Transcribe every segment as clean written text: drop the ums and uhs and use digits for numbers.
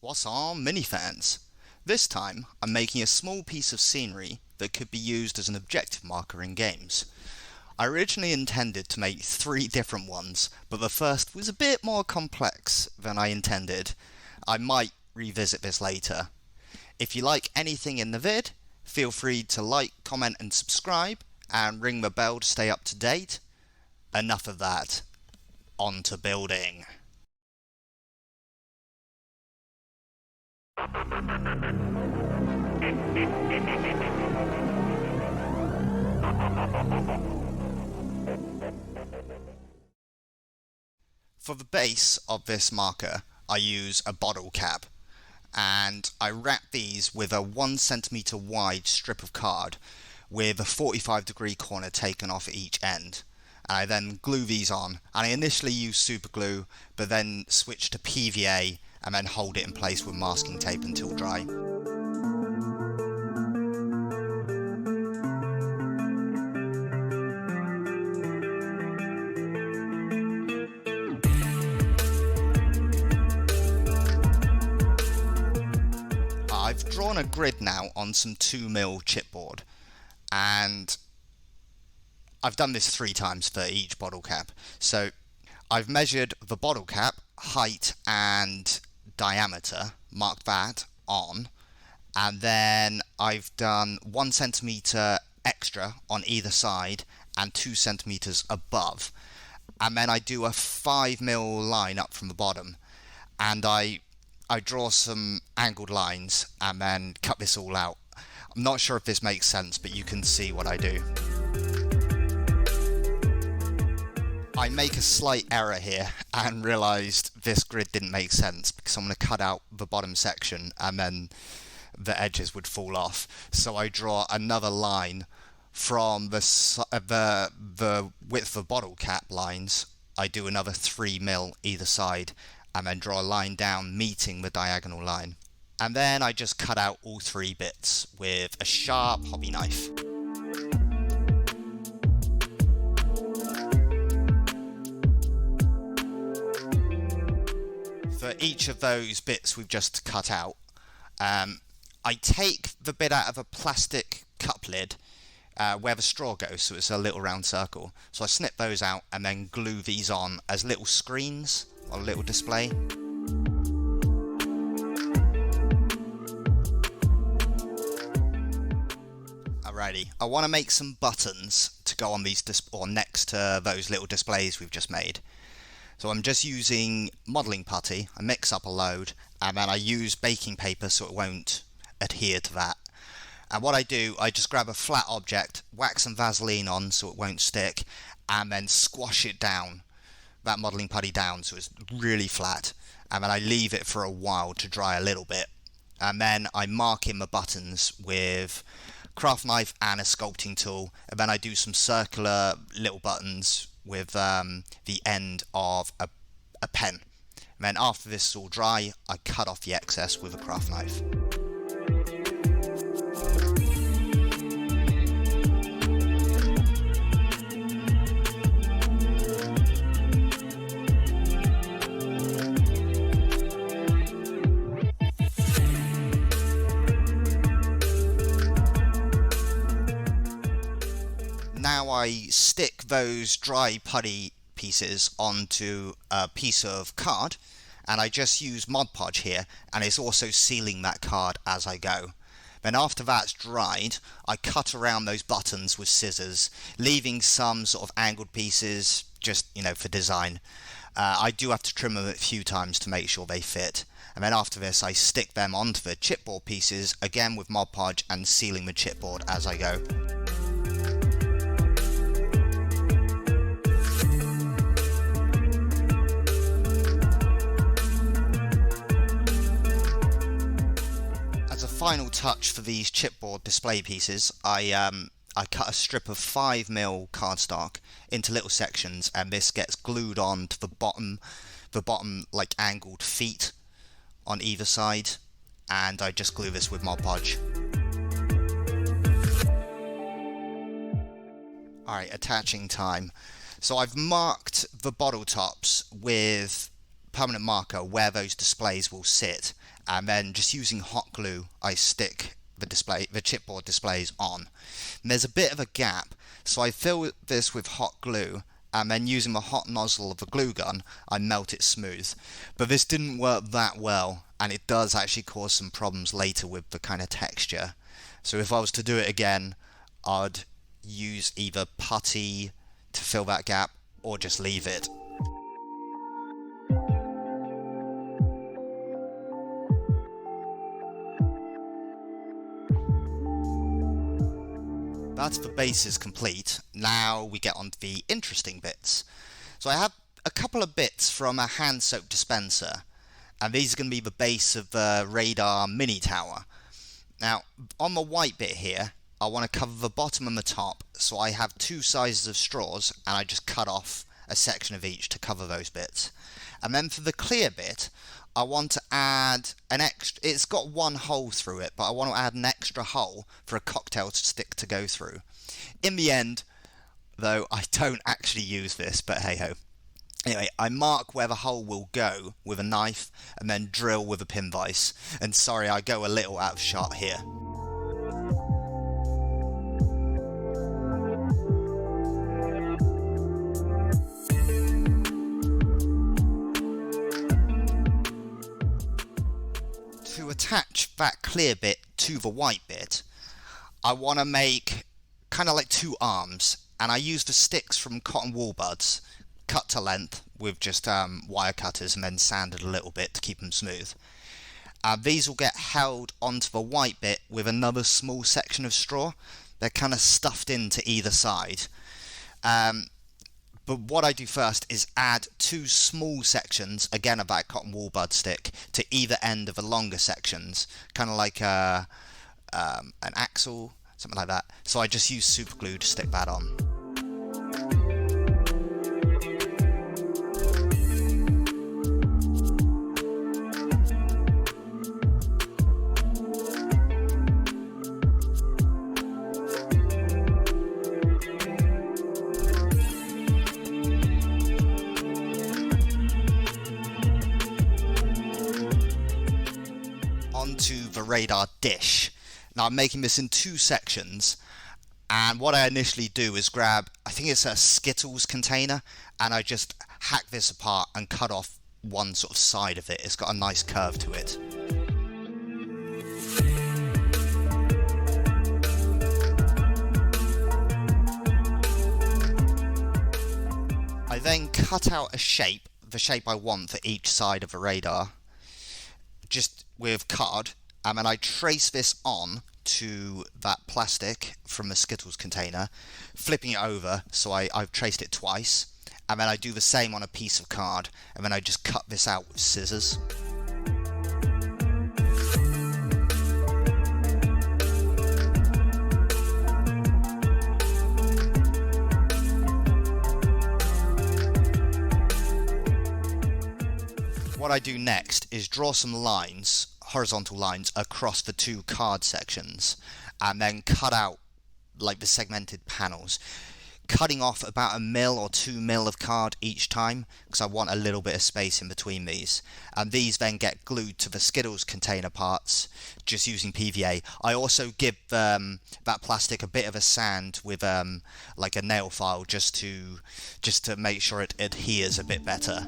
What's on, Minifans? This time I'm making a small piece of scenery that could be used as an objective marker in games. I originally intended to make 3 different ones, but the first was a bit more complex than I intended. I might revisit this later. If you like anything in the vid, feel free to like, comment and subscribe, and ring the bell to stay up to date. Enough of that. On to building. For the base of this marker, I use a bottle cap, and I wrap these with a 1 centimeter wide strip of card with a 45-degree corner taken off at each end. And I then glue these on, and I initially use super glue, but then switch to PVA and then hold it in place with masking tape until dry. I've drawn a grid now on some 2mm chipboard, and I've done this 3 times for each bottle cap. So I've measured the bottle cap height and diameter, marked that on, and then I've done 1 centimeter extra on either side and 2 centimeters above, and then I do a 5mm line up from the bottom, and I draw some angled lines and then cut this all out. I'm not sure if this makes sense, but you can see what I do. I make a slight error here and realised this grid didn't make sense because I'm going to cut out the bottom section and then the edges would fall off. So I draw another line from the width of bottle cap lines. I do another 3mm either side and then draw a line down meeting the diagonal line. And then I just cut out all 3 bits with a sharp hobby knife. For each of those bits we've just cut out, I take the bit out of a plastic cup lid where the straw goes, so it's a little round circle. So I snip those out and then glue these on as little screens on a little display. Alrighty, I want to make some buttons to go on these or next to those little displays we've just made. So I'm just using modelling putty. I mix up a load and then I use baking paper so it won't adhere to that. And what I do, I just grab a flat object, whack some Vaseline on so it won't stick, and then squash it down, that modelling putty down so it's really flat, and then I leave it for a while to dry a little bit. And then I mark in the buttons with craft knife and a sculpting tool, and then I do some circular little buttons with the end of a pen. And then after this is all dry, I cut off the excess with a craft knife. Now I stick those dry putty pieces onto a piece of card, and I just use Mod Podge here, and it's also sealing that card as I go. Then after that's dried, I cut around those buttons with scissors, leaving some sort of angled pieces just, for design. I do have to trim them a few times to make sure they fit. And then after this, I stick them onto the chipboard pieces, again with Mod Podge and sealing the chipboard as I go. Final touch for these chipboard display pieces, I cut a strip of 5mm cardstock into little sections, and this gets glued on to the bottom like angled feet on either side, and I just glue this with Mod Podge. Alright, attaching time. So I've marked the bottle tops with permanent marker where those displays will sit, and then just using hot glue I stick the chipboard displays on. And there's a bit of a gap, so I fill this with hot glue, and then using the hot nozzle of the glue gun I melt it smooth. But this didn't work that well, and it does actually cause some problems later with the kind of texture. So if I was to do it again, I'd use either putty to fill that gap or just leave it. That's the bases complete. Now we get on to the interesting bits. So I have a couple of bits from a hand soap dispenser, and these are going to be the base of the radar mini tower. Now on the white bit here, I want to cover the bottom and the top, so I have two sizes of straws and I just cut off a section of each to cover those bits. And then for the clear bit, I want to add an extra, it's got one hole through it, but I want to add an extra hole for a cocktail stick to go through. In the end, though, I don't actually use this, but hey ho. Anyway, I mark where the hole will go with a knife and then drill with a pin vise. And sorry, I go a little out of shot here. To attach that clear bit to the white bit, I want to make kind of like two arms, and I use the sticks from cotton wool buds, cut to length with just wire cutters and then sanded a little bit to keep them smooth. These will get held onto the white bit with another small section of straw. They're kind of stuffed into either side. But what I do first is add two small sections, again of that cotton wool bud stick, to either end of the longer sections, kind of like an axle, something like that. So I just use super glue to stick that on. Onto the radar dish. Now I'm making this in two sections, and what I initially do is grab, I think it's a Skittles container, and I just hack this apart and cut off one sort of side of it. It's got a nice curve to it. I then cut out a shape, the shape I want for each side of the radar, just with card, and then I trace this on to that plastic from the Skittles container, flipping it over, so I've traced it twice, and then I do the same on a piece of card, and then I just cut this out with scissors. What I do next is draw some lines, horizontal lines, across the two card sections, and then cut out like the segmented panels, cutting off about 1 mil or 2 mil of card each time, because I want a little bit of space in between these. And these then get glued to the Skittles container parts, just using PVA. I also give that plastic a bit of a sand with like a nail file, just to make sure it adheres a bit better.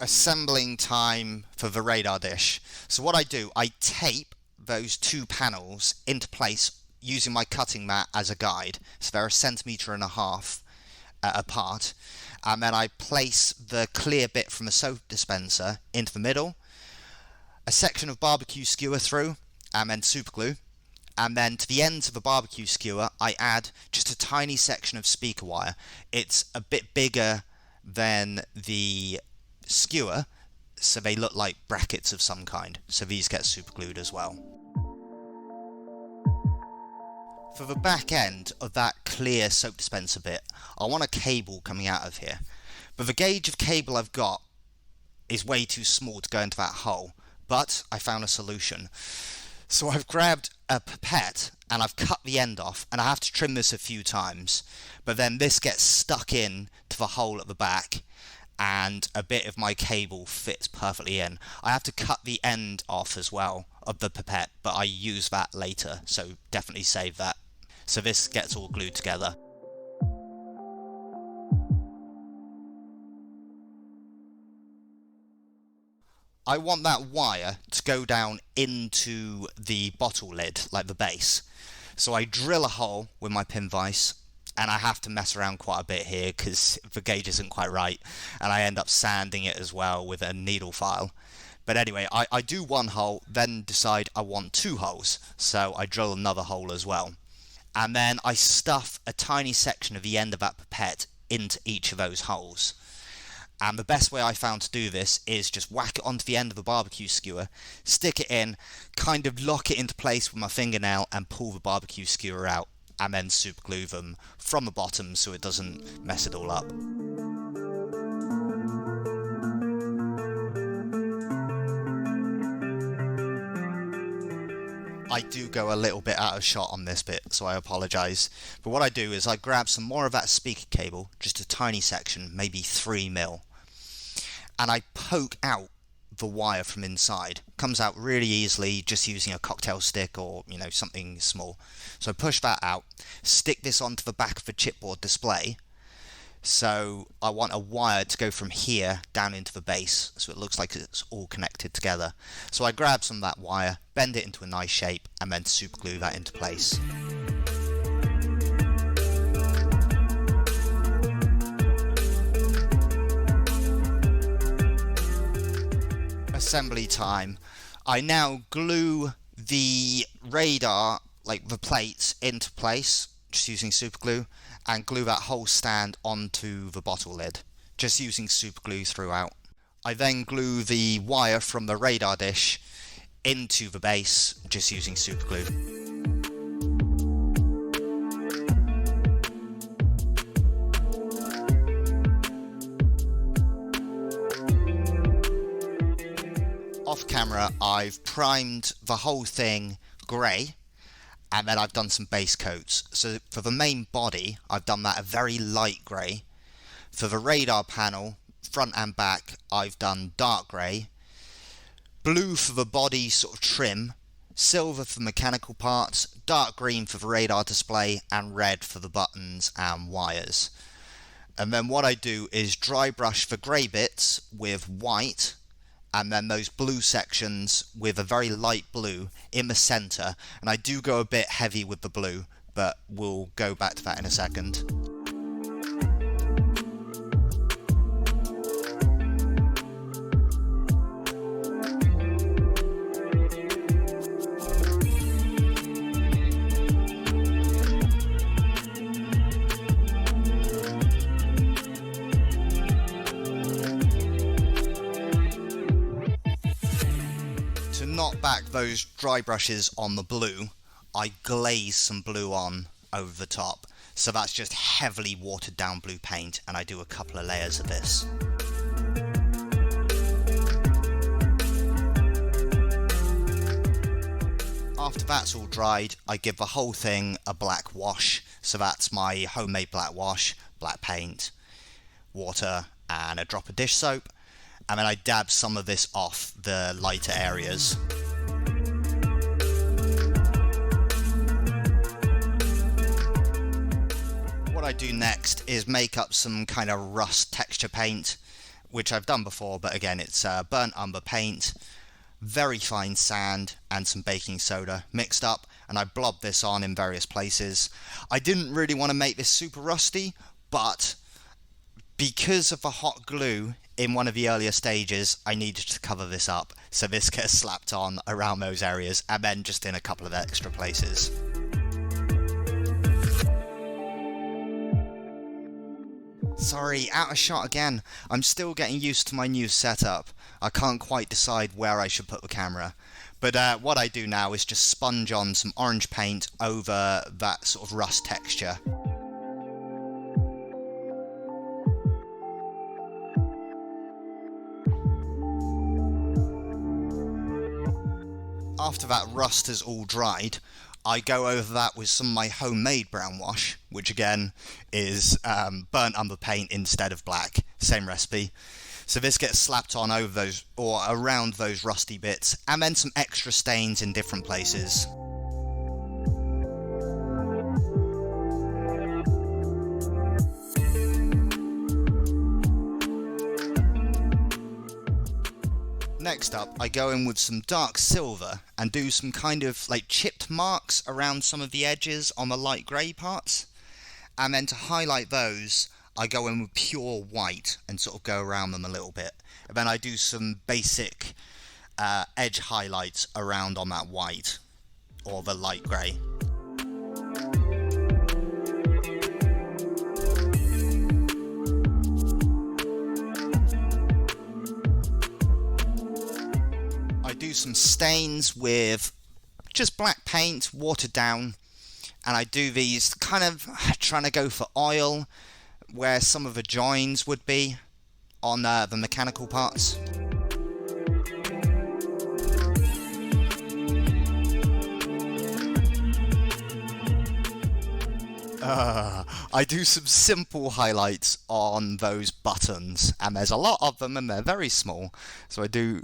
Assembling time for the radar dish. So what I do, I tape those two panels into place using my cutting mat as a guide. So they're 1.5 cm apart. And then I place the clear bit from the soap dispenser into the middle, a section of barbecue skewer through, and then super glue. And then to the ends of the barbecue skewer, I add just a tiny section of speaker wire. It's a bit bigger than the skewer, so they look like brackets of some kind, so these get super glued as well. For the back end of that clear soap dispenser bit, I want a cable coming out of here, but the gauge of cable I've got is way too small to go into that hole, but I found a solution. So I've grabbed a pipette and I've cut the end off, and I have to trim this a few times, but then this gets stuck in to the hole at the back and a bit of my cable fits perfectly in. I have to cut the end off as well of the pipette, but I use that later, so definitely save that. So this gets all glued together. I want that wire to go down into the bottle lid, like the base. So I drill a hole with my pin vise, and I have to mess around quite a bit here because the gauge isn't quite right, and I end up sanding it as well with a needle file. But anyway, I do one hole, then decide I want 2 holes, so I drill another hole as well. And then I stuff a tiny section of the end of that pipette into each of those holes. And the best way I found to do this is just whack it onto the end of a barbecue skewer, stick it in, kind of lock it into place with my fingernail and pull the barbecue skewer out, and then super glue them from the bottom so it doesn't mess it all up. I do go a little bit out of shot on this bit, so I apologise. But what I do is I grab some more of that speaker cable, just a tiny section, maybe 3mm, and I poke out the wire from inside. Comes out really easily just using a cocktail stick or, something small. So I push that out, stick this onto the back of the chipboard display. So I want a wire to go from here down into the base, so it looks like it's all connected together. So I grab some of that wire, bend it into a nice shape, and then super glue that into place. Assembly time. I now glue the radar, like the plates, into place, just using super glue, and glue that whole stand onto the bottle lid, just using super glue throughout. I then glue the wire from the radar dish into the base, just using super glue. Off camera, I've primed the whole thing grey, and then I've done some base coats. So for the main body, I've done that a very light grey. For the radar panel, front and back, I've done dark grey. Blue for the body sort of trim, silver for mechanical parts, dark green for the radar display, and red for the buttons and wires. And then what I do is dry brush the grey bits with white, and then those blue sections with a very light blue in the centre, and I do go a bit heavy with the blue, but we'll go back to that in a second. Knock back those dry brushes on the blue, I glaze some blue on over the top, so that's just heavily watered down blue paint, and I do a couple of layers of this. After that's all dried, I give the whole thing a black wash, so that's my homemade black wash, black paint, water and a drop of dish soap. And then I dab some of this off the lighter areas. What I do next is make up some kind of rust texture paint, which I've done before, but again it's burnt umber paint, very fine sand and some baking soda mixed up, and I blob this on in various places. I didn't really want to make this super rusty, but because of the hot glue in one of the earlier stages, I needed to cover this up, so this gets slapped on around those areas and then just in a couple of extra places. Sorry, out of shot again. I'm still getting used to my new setup. I can't quite decide where I should put the camera. But what I do now is just sponge on some orange paint over that sort of rust texture. after that rust has all dried, I go over that with some of my homemade brown wash, which again is burnt umber paint instead of black, same recipe. So this gets slapped on over those, or around those rusty bits, and then some extra stains in different places. Next up, I go in with some dark silver and do some kind of like chipped marks around some of the edges on the light grey parts. And then to highlight those, I go in with pure white and sort of go around them a little bit. And then I do some basic edge highlights around on that white or the light grey. I do some stains with just black paint, watered down, and I do these kind of trying to go for oil where some of the joins would be on the mechanical parts. I do some simple highlights on those buttons, and there's a lot of them and they're very small, so I do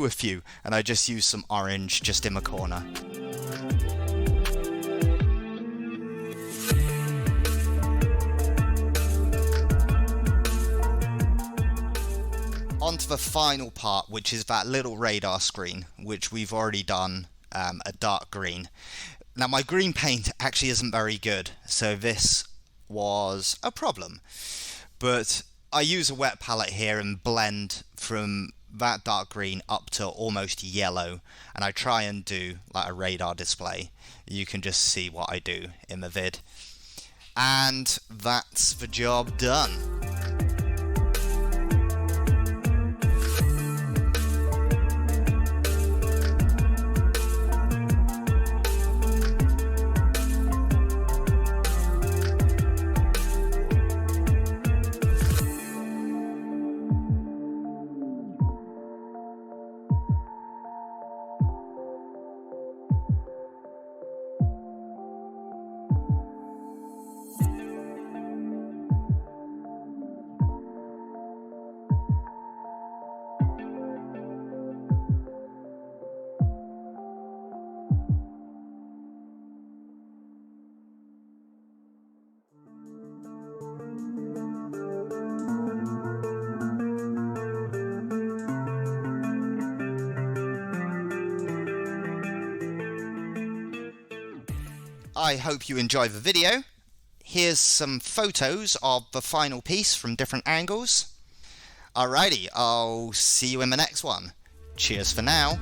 a few, and I just use some orange just in the corner. On to the final part, which is that little radar screen, which we've already done a dark green. Now my green paint actually isn't very good, so this was a problem. But I use a wet palette here and blend from that dark green up to almost yellow, and I try and do like a radar display. You can just see what I do in the vid. And that's the job done. I hope you enjoy the video. Here's some photos of the final piece from different angles. Alrighty, I'll see you in the next one. Cheers for now.